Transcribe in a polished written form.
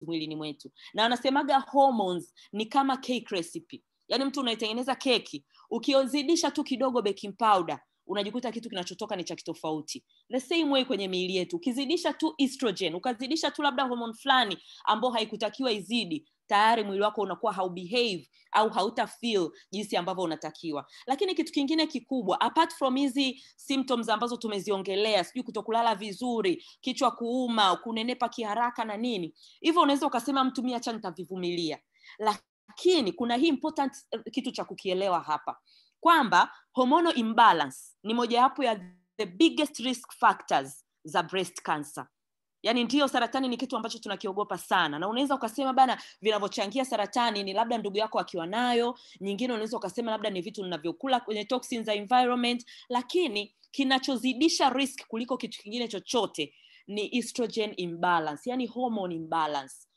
mwilini mwetu. Na wanasemaga hormones ni kama cake recipe. Yaani mtu unaitengeneza keki, ukiozidisha tu kidogo baking powder, unajikuta kitu kinachotoka ni cha kitofauti. The same way kwenye miili yetu, ukizidisha tu estrogen, ukazidisha tu labda hormone fulani ambao haikutakiwa izidi, tayari mwili wako unakuwa haubehave au hauta feel jinsi ambavyo unatakiwa. Lakini kitu kingine kikubwa, apart from hizi symptoms ambazo tumeziongelea, sijui kutokulala vizuri, kichwa kuuma, kunenepa kiharaka na nini, hivyo unaweza ukasema mtu mimi acha nitavivumilia. Lakini kuna hii important kitu cha kukielewa hapa, kwamba hormonal imbalance ni mojawapo ya the biggest risk factors za breast cancer. Yaani ndio saratani ni kitu ambacho tunakiogopa sana. Na unaweza ukasema bana vinavyochangia saratani ni labda ndugu yako akiwa nayo, nyingine unaweza ukasema labda ni vitu ninavyokula kwenye toxins za environment, lakini kinachozidisha risk kuliko kitu kingine chochote ni estrogen imbalance, yani hormone imbalance.